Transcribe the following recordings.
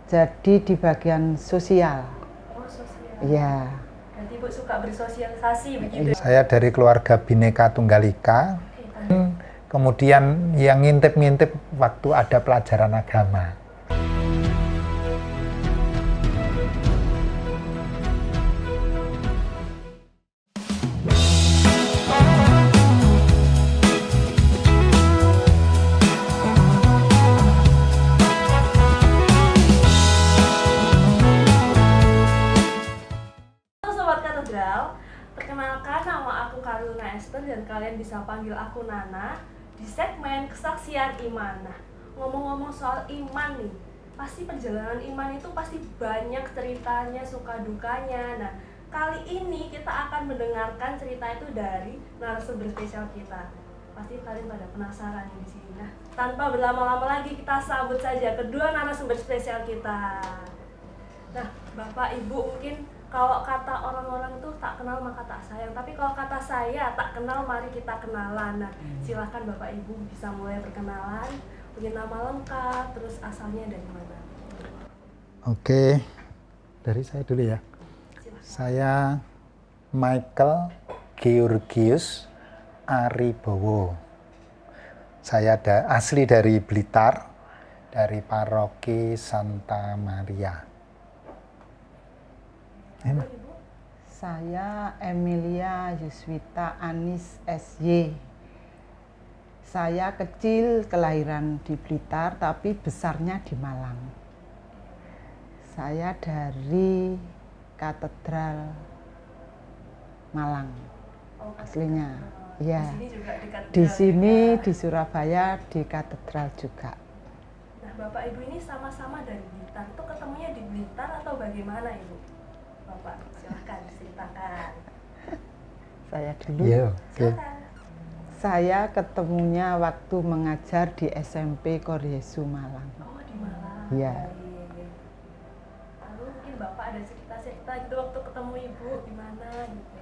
Jadi di bagian sosial. Oh, sosial. Iya. Berarti Ibu suka bersosialisasi begitu? Saya dari keluarga Bhinneka Tunggal Ika. Kemudian yang ngintip-ngintip waktu ada pelajaran agama. Halo Sobat Katedral, perkenalkan nama aku Karuna Esther dan kalian bisa panggil aku Nana di segmen Kesaksian Iman. Nah, ngomong-ngomong soal iman nih, pasti perjalanan iman itu pasti banyak ceritanya, suka dukanya. Nah, kali ini kita akan mendengarkan cerita itu dari narasumber spesial kita. Pasti kalian pada penasaran nih di sini. Nah, tanpa berlama-lama lagi kita sambut saja kedua narasumber spesial kita. Nah, Bapak Ibu mungkin kalau kata orang-orang tuh tak kenal maka tak sayang, tapi kalau kata saya tak kenal mari kita kenalan. Nah, silahkan Bapak Ibu bisa mulai perkenalan, punya nama lengkap, terus asalnya dari mana. Oke, dari saya dulu ya. Silahkan. Saya Michael Georgius Aribowo. Saya asli dari Blitar, dari paroki Santa Maria. Ibu, Ibu. Saya Emilia Yuswita Anis SY. Saya kecil kelahiran di Blitar tapi besarnya di Malang. Saya dari Katedral Malang Oh, aslinya. Ya. Di sini juga di katedral. Di sini juga. di Surabaya di Katedral juga. Nah, Bapak Ibu ini sama-sama dari Blitar. Itu ketemunya di Blitar atau bagaimana, Ibu? Bapak, silahkan ceritakan. Saya dulu. Iya, oke. Silakan. Saya ketemunya waktu mengajar di SMP Koryesu Malang. Oh, di Malang. Iya. Baik. Lalu mungkin Bapak ada cerita-cerita gitu waktu ketemu Ibu gimana gitu.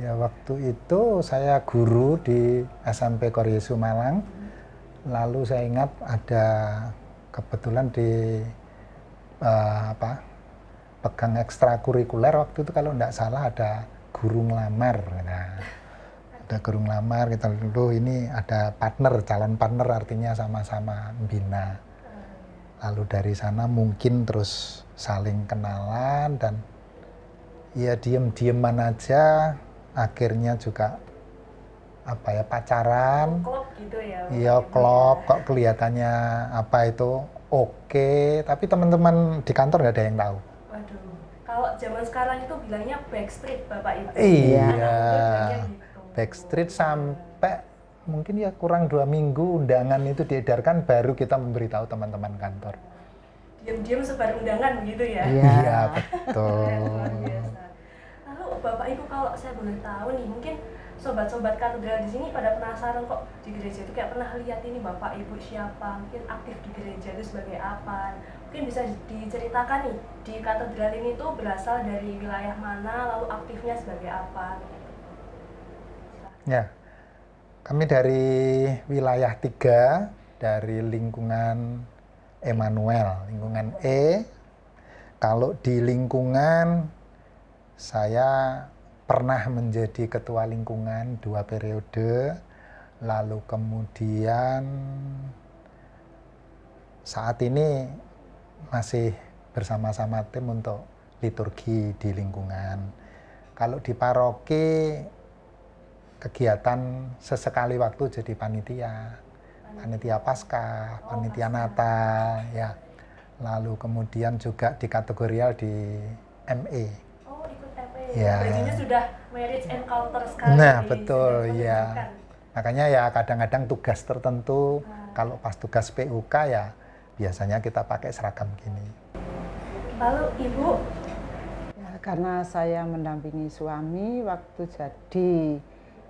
Ya, waktu itu saya guru di SMP Koryesu Malang. Lalu saya ingat ada kebetulan di pegang ekstrakurikuler waktu itu kalau tidak salah ada guru ngelamar. Nah, ada guru ngelamar, kita dulu ini ada partner, calon partner artinya sama-sama membina. Lalu dari sana mungkin terus saling kenalan dan ya diem-dieman aja, akhirnya juga pacaran. Klop gitu ya. Iya, klop, kok kelihatannya oke, tapi teman-teman di kantor nggak ada yang tahu. Waduh, kalau zaman sekarang itu bilangnya backstreet Bapak Ibu. Iya, Anak muda bilangnya gitu. backstreet sampai mungkin ya kurang 2 minggu undangan itu diedarkan baru kita memberitahu teman-teman kantor. Diam-diam sebar undangan gitu ya. Iya, betul. Luar biasa. Lalu Bapak Ibu kalau saya boleh tahu nih, mungkin sobat-sobat katedral di sini pada penasaran kok di gereja itu kayak pernah lihat ini Bapak Ibu siapa, mungkin aktif di gereja itu sebagai apa. Mungkin bisa diceritakan nih, di katedral ini tuh berasal dari wilayah mana, lalu aktifnya sebagai apa gitu. Ya, kami dari wilayah 3, dari lingkungan Emmanuel, lingkungan E. Kalau di lingkungan saya pernah menjadi ketua lingkungan 2 periode, lalu kemudian saat ini masih bersama-sama tim untuk liturgi di lingkungan. Kalau di paroki, kegiatan sesekali waktu jadi panitia Paskah, panitia Natal, ya. Lalu kemudian juga di kategorial di ME. Oh, ikut TP. Ya. Bajunya sudah marriage encounter sekali. Nah, nih, betul, sudah ya. menunjukkan. Makanya ya kadang-kadang tugas tertentu, kalau pas tugas PUK ya biasanya kita pakai seragam gini. Lalu Ibu, Ya, karena saya mendampingi suami waktu jadi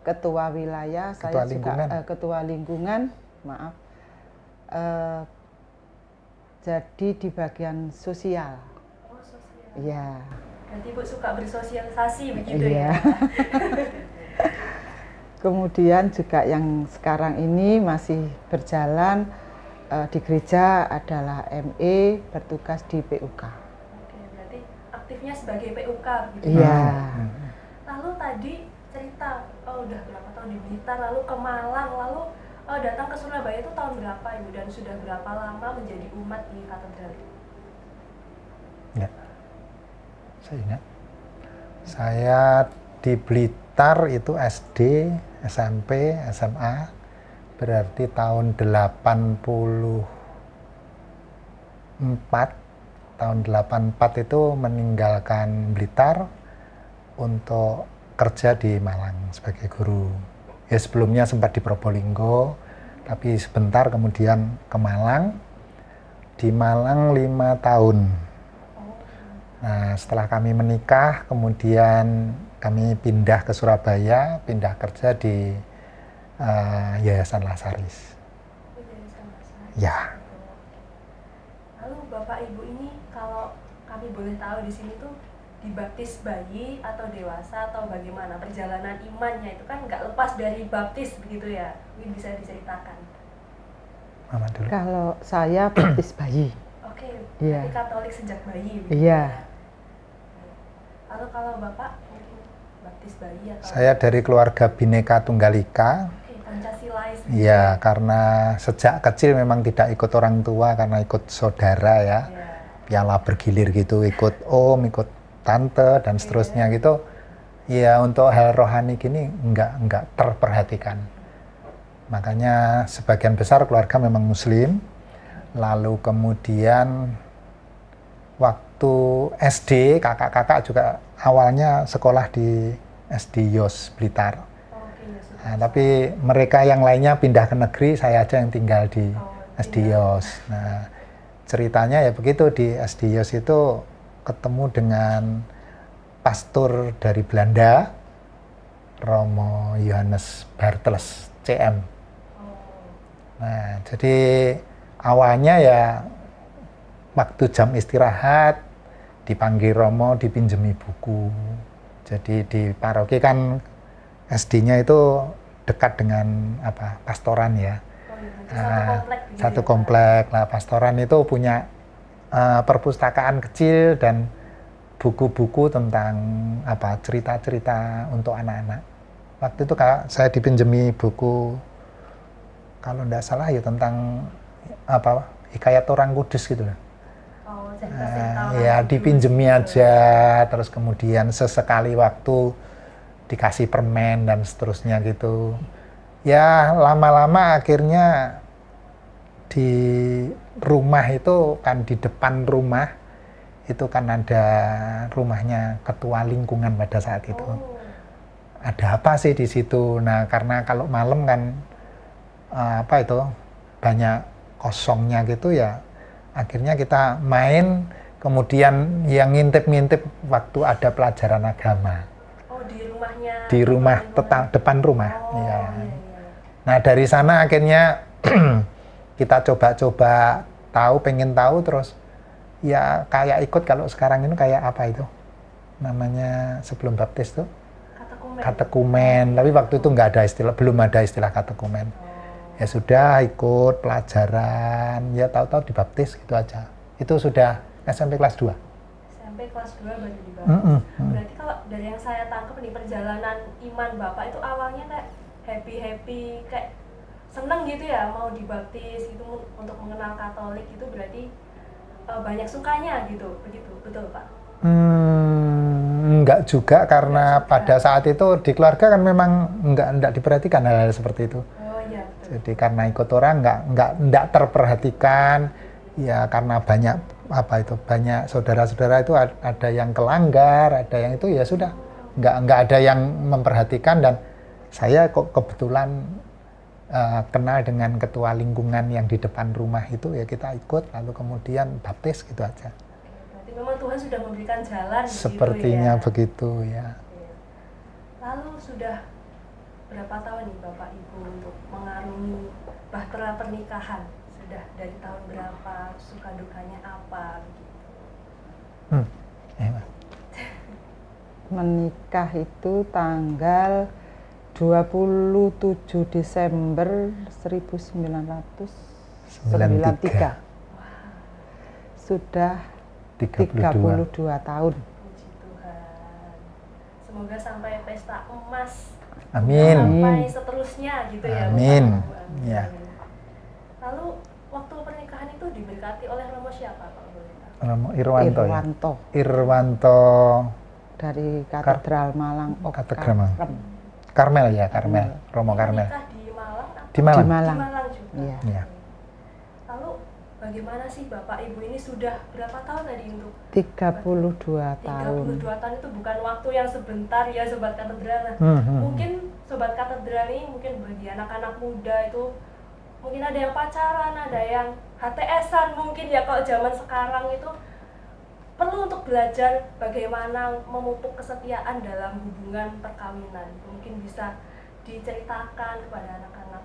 ketua wilayah, Ketua saya lingkungan. juga ketua lingkungan, maaf. Jadi di bagian sosial. oh sosial. Ya. Berarti Ibu suka bersosialisasi begitu Iya. ya? Kemudian juga yang sekarang ini masih berjalan di gereja adalah ME, bertugas di PUK. Oke, berarti aktifnya sebagai PUK gitu. Iya. Lalu tadi cerita, udah berapa tahun di Blitar, lalu ke Malang, lalu datang ke Surabaya itu tahun berapa Ibu? Dan sudah berapa lama menjadi umat di katedral itu? Ya, saya ingat. Saya di Blitar itu SD, SMP, SMA, berarti tahun 84 itu meninggalkan Blitar untuk kerja di Malang sebagai guru. Ya sebelumnya sempat di Probolinggo, tapi sebentar kemudian ke Malang. Di Malang 5 tahun. Nah, setelah kami menikah, kemudian kami pindah ke Surabaya, pindah kerja di Yayasan Lasaris. Ya. Lalu Bapak Ibu ini kalau kami boleh tahu di sini tuh dibaptis bayi atau dewasa atau bagaimana perjalanan imannya itu kan nggak lepas dari baptis begitu ya? Mungkin bisa diceritakan. Mama dulu. Kalau saya baptis bayi. Oke, Iya. berarti Katolik sejak bayi. Iya. Lalu kalau Bapak mungkin baptis bayi atau? Saya dari keluarga Bhinneka Tunggal Ika. Oke, Pancasilais. Ya, karena sejak kecil memang tidak ikut orang tua karena ikut saudara ya. Iya. Piala bergilir gitu, ikut om, ikut tante dan seterusnya gitu. Ya untuk hal rohani gini enggak terperhatikan. Makanya sebagian besar keluarga memang Muslim. Lalu kemudian waktu SD kakak-kakak juga awalnya sekolah di SD Yos Blitar. Oke, ya sudah. Nah, tapi mereka yang lainnya pindah ke negeri, saya aja yang tinggal di SD Yos. Nah, ceritanya ya begitu, di SD Yos itu ketemu dengan pastor dari Belanda, Romo Johannes Bartels, CM. Nah, jadi awalnya ya waktu jam istirahat dipanggil Romo, dipinjemi buku. Jadi di paroki kan SD-nya itu dekat dengan pastoran ya. Satu komplek. Nah, pastoran itu punya perpustakaan kecil dan buku-buku tentang cerita-cerita untuk anak-anak. Waktu itu saya dipinjemi buku, kalau tidak salah ya tentang Hikayat Orang Kudus gitu loh. Ya dipinjemi aja, terus kemudian sesekali waktu dikasih permen dan seterusnya gitu. Ya lama-lama akhirnya di rumah itu kan, di depan rumah itu kan ada rumahnya ketua lingkungan pada saat itu. Ada apa sih di situ? Nah, karena kalau malam kan banyak kosongnya gitu ya. Akhirnya kita main, kemudian yang ngintip-ngintip waktu ada pelajaran agama. Oh, di rumahnya? Di rumah, depan rumah. Oh, ya. Iya. Nah, dari sana akhirnya kita coba-coba pengen tahu terus. Ya kayak ikut, kalau sekarang ini kayak apa itu namanya sebelum baptis tuh? Katekumen. Tapi waktu itu belum ada istilah katekumen. Ya sudah ikut pelajaran, ya tahu-tahu dibaptis gitu aja. Itu sudah SMP kelas 2. SMP kelas 2 baru dibaptis. Berarti kalau dari yang saya tangkap nih, perjalanan iman Bapak itu awalnya kayak happy, kayak seneng gitu ya, mau dibaptis gitu untuk mengenal Katolik itu, berarti banyak sukanya gitu, begitu, betul Pak? Enggak juga, karena pada saat itu di keluarga kan memang enggak diperhatikan hal-hal seperti itu. Oh iya, betul. Jadi karena ikut orang enggak terperhatikan, ya karena banyak saudara-saudara itu ada yang kelanggar, ada yang itu, ya sudah enggak ada yang memperhatikan. Dan saya kok kebetulan kenal dengan ketua lingkungan yang di depan rumah itu, ya kita ikut, lalu kemudian baptis gitu aja. Berarti memang Tuhan sudah memberikan jalan. Sepertinya begitu ya? begitu ya. Lalu sudah berapa tahun nih Bapak Ibu untuk mengarungi bahtera pernikahan? Sudah dari tahun berapa, suka dukanya apa begitu? Menikah itu tanggal 27 Desember 1999. 93. Sudah 32 tahun. Puji Tuhan. Semoga sampai pesta emas. Amin. Sampai seterusnya gitu ya. Amin. Bapak Ibu. Ya. Lalu waktu pernikahan itu diberkati oleh Romo siapa Pak Boleh? Romo Irwanto. Ya? Irwanto Irwanto dari Katedral Malang. Katedral Malang. Karmel ya, Karmel. Romo Karmel. Menikah di Malang? Di Malang. Di Malang. Di Malang juga. Iya. Iya. Lalu bagaimana sih Bapak Ibu ini sudah berapa tahun tadi untuk 32 tahun. 32 tahun itu bukan waktu yang sebentar ya Sobat Katedral. Nah, mungkin Sobat Katedral ini mungkin bagi anak-anak muda itu mungkin ada yang pacaran, ada yang HTS-an mungkin ya kalau zaman sekarang itu perlu untuk belajar bagaimana memupuk kesetiaan dalam hubungan perkawinan. Mungkin bisa diceritakan kepada anak-anak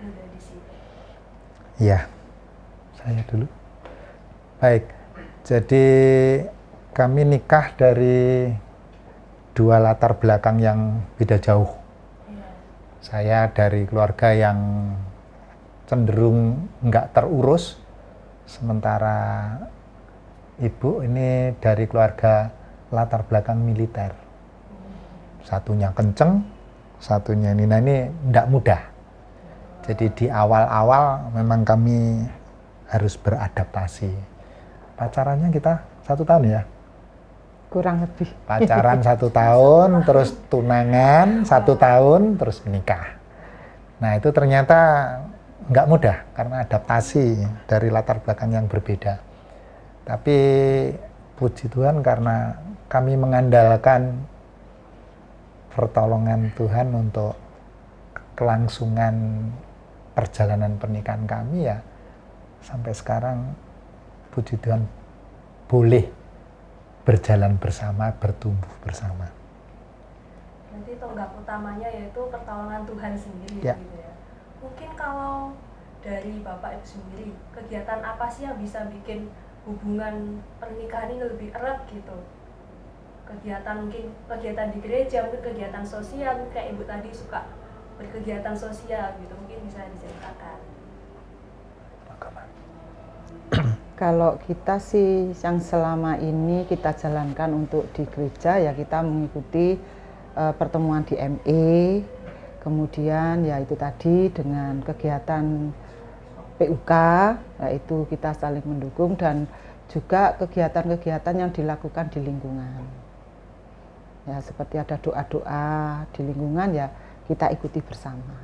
muda di sini. Iya. Saya dulu. Baik. Jadi kami nikah dari dua latar belakang yang beda jauh. Iya. Saya dari keluarga yang cenderung nggak terurus, sementara ibu ini dari keluarga latar belakang militer. Satunya kenceng, satunya ini. Nah ini nggak mudah. Jadi di awal-awal memang kami harus beradaptasi. Pacarannya kita 1 tahun ya? Kurang lebih. Pacaran 1 tahun, terus tunangan 1 tahun, terus menikah. Nah itu ternyata nggak mudah karena adaptasi dari latar belakang yang berbeda. Tapi puji Tuhan karena kami mengandalkan pertolongan Tuhan untuk kelangsungan perjalanan pernikahan kami ya sampai sekarang puji Tuhan boleh berjalan bersama, bertumbuh bersama. Nanti tonggak utamanya yaitu pertolongan Tuhan sendiri Ya. gitu ya. Mungkin kalau dari Bapak Ibu sendiri, kegiatan apa sih yang bisa bikin hubungan pernikahan ini lebih erat gitu? Kegiatan mungkin kegiatan di gereja, mungkin kegiatan sosial, mungkin kayak Ibu tadi suka berkegiatan sosial gitu, mungkin bisa diceritakan. Kalau kita sih yang selama ini kita jalankan untuk di gereja ya kita mengikuti pertemuan di ME, kemudian ya itu tadi dengan kegiatan PUK, yaitu kita saling mendukung dan juga kegiatan-kegiatan yang dilakukan di lingkungan. Ya seperti ada doa-doa di lingkungan ya kita ikuti bersama.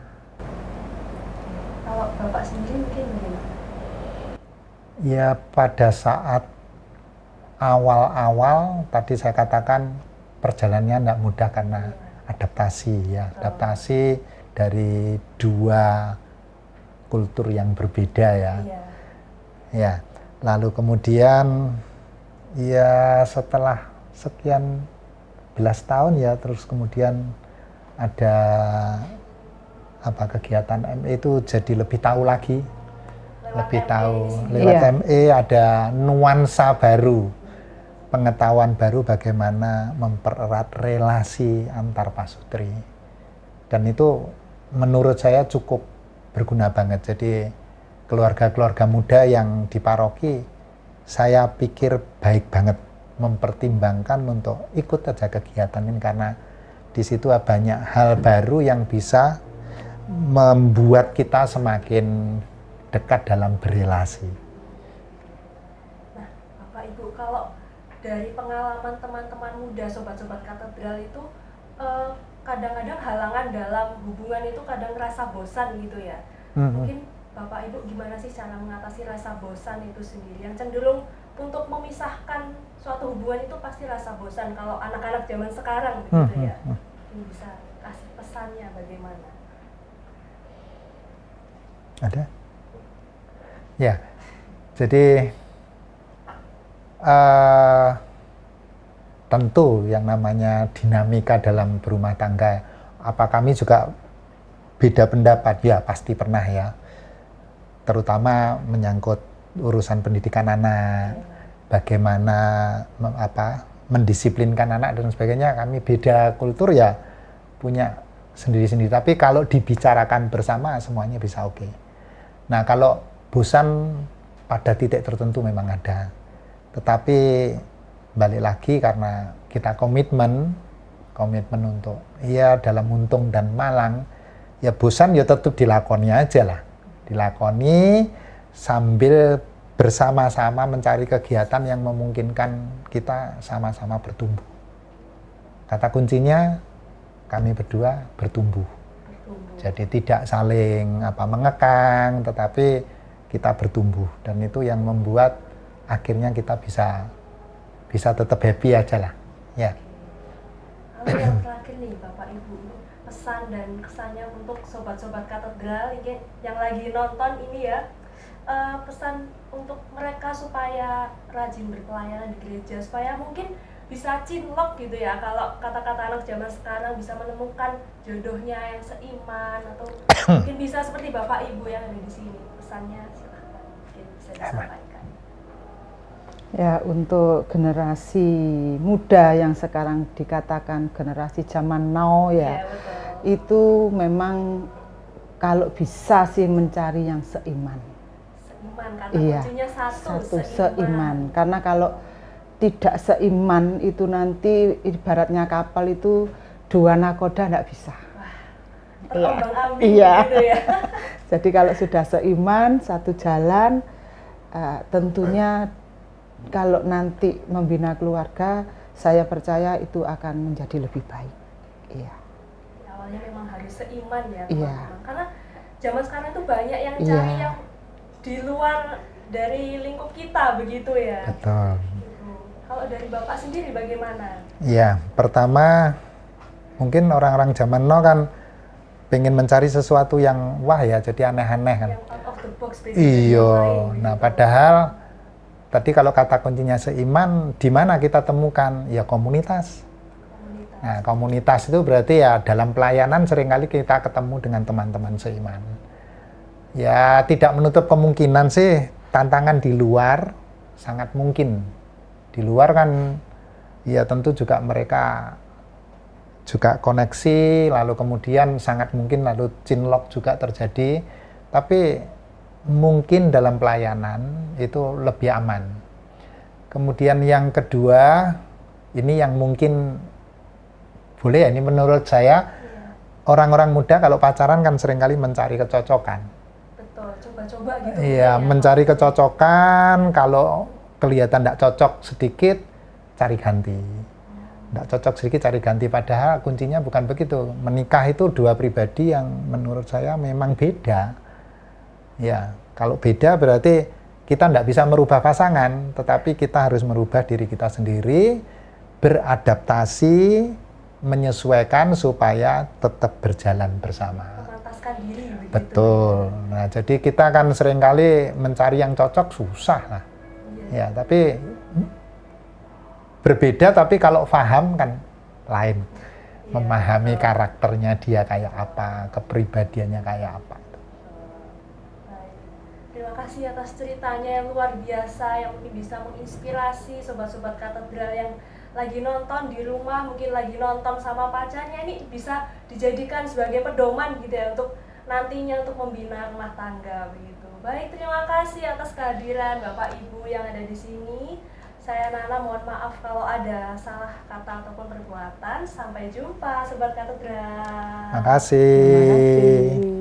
Kalau Bapak sendiri mungkin bagaimana? Ya pada saat awal-awal tadi saya katakan perjalanannya tidak mudah karena adaptasi ya, adaptasi dari dua kultur yang berbeda ya. Iya. Ya, lalu kemudian ya setelah sekian belas tahun ya terus kemudian ada kegiatan ME itu jadi lebih tahu lagi. Lebih tahu lewat ME ada nuansa baru, pengetahuan baru bagaimana mempererat relasi antar pasutri, dan itu menurut saya cukup berguna banget. Jadi keluarga-keluarga muda yang di paroki saya pikir baik banget mempertimbangkan untuk ikut aja kegiatan ini karena di situ banyak hal baru yang bisa membuat kita semakin dekat dalam berelasi. Nah, Bapak Ibu, kalau dari pengalaman teman-teman muda, sobat-sobat katedral itu kadang-kadang halangan dalam hubungan itu kadang rasa bosan gitu ya. Mungkin Bapak Ibu gimana sih cara mengatasi rasa bosan itu sendiri? Yang cenderung untuk memisahkan suatu hubungan itu pasti rasa bosan. Kalau anak-anak zaman sekarang begitu ya. Mungkin bisa kasih pesannya bagaimana? Ada? Ya, jadi tentu yang namanya dinamika dalam berumah tangga, apa kami juga beda pendapat? Ya pasti pernah ya, terutama menyangkut urusan pendidikan anak, bagaimana mendisiplinkan anak dan sebagainya. Kami beda kultur ya, punya sendiri-sendiri, tapi kalau dibicarakan bersama semuanya bisa oke. Nah kalau bosan pada titik tertentu memang ada. Tetapi balik lagi karena kita komitmen untuk ya dalam untung dan malang, ya bosan ya tetap dilakoni aja lah. Dilakoni sambil bersama-sama mencari kegiatan yang memungkinkan kita sama-sama bertumbuh. Kata kuncinya kami berdua bertumbuh. Jadi tidak saling mengekang, tetapi kita bertumbuh, dan itu yang membuat akhirnya kita bisa tetap happy aja lah. Ya. Lalu yang terakhir nih Bapak Ibu, pesan dan kesannya untuk sobat-sobat katedral yang lagi nonton ini ya, pesan untuk mereka supaya rajin berpelayanan di gereja, supaya mungkin bisa cinlok gitu ya, kalau kata-kata anak zaman sekarang, bisa menemukan jodohnya yang seiman, atau mungkin bisa seperti Bapak Ibu yang ada di sini. Pesannya silahkan mungkin bisa disampaikan. Ya, untuk generasi muda yang sekarang dikatakan generasi zaman now ya, itu memang kalau bisa sih mencari yang seiman. Seiman, kata kuncinya satu seiman. Karena kalau tidak seiman itu nanti ibaratnya kapal itu dua nakoda enggak bisa. Terombang-ambing gitu ya. Jadi kalau sudah seiman, satu jalan, tentunya kalau nanti membina keluarga, saya percaya itu akan menjadi lebih baik. Iya. Awalnya memang harus seiman ya, iya. Karena zaman sekarang itu banyak yang cari yang di luar dari lingkup kita begitu ya. Betul. Kalau dari Bapak sendiri bagaimana? Ya, pertama mungkin orang-orang zaman now kan pengen mencari sesuatu yang wah ya, jadi aneh-aneh kan. Yang out of the box. Iya. Nah, padahal tadi kalau kata kuncinya seiman, di mana kita temukan? Ya komunitas. Nah, komunitas itu berarti ya dalam pelayanan seringkali kita ketemu dengan teman-teman seiman. Ya, tidak menutup kemungkinan sih tantangan di luar sangat mungkin. Di luar kan ya tentu juga mereka juga koneksi, lalu kemudian sangat mungkin lalu cinlok juga terjadi, tapi mungkin dalam pelayanan itu lebih aman. Kemudian yang kedua, ini yang mungkin boleh ya, ini menurut saya, orang-orang muda kalau pacaran kan seringkali mencari kecocokan. Betul, coba-coba gitu. Iya, mencari kecocokan, kalau kelihatan tidak cocok sedikit, cari ganti. Tidak cocok sedikit, cari ganti. Padahal kuncinya bukan begitu. Menikah itu dua pribadi yang menurut saya memang beda. Ya, kalau beda berarti kita tidak bisa merubah pasangan, tetapi kita harus merubah diri kita sendiri, beradaptasi, menyesuaikan supaya tetap berjalan bersama. Memantaskan diri. Begitu. Betul. Nah, jadi kita kan seringkali mencari yang cocok susah lah. Ya, tapi berbeda, tapi kalau paham kan lain. Memahami karakternya dia kayak apa, kepribadiannya kayak apa. Terima kasih atas ceritanya yang luar biasa, yang mungkin bisa menginspirasi sobat-sobat katedral yang lagi nonton di rumah, mungkin lagi nonton sama pacarnya, ini bisa dijadikan sebagai pedoman gitu ya, untuk nantinya untuk membina rumah tangga begitu. Baik, terima kasih atas kehadiran Bapak Ibu yang ada di sini. Saya Nana, mohon maaf kalau ada salah kata ataupun perbuatan. Sampai jumpa Sobat Katedral. Terima kasih.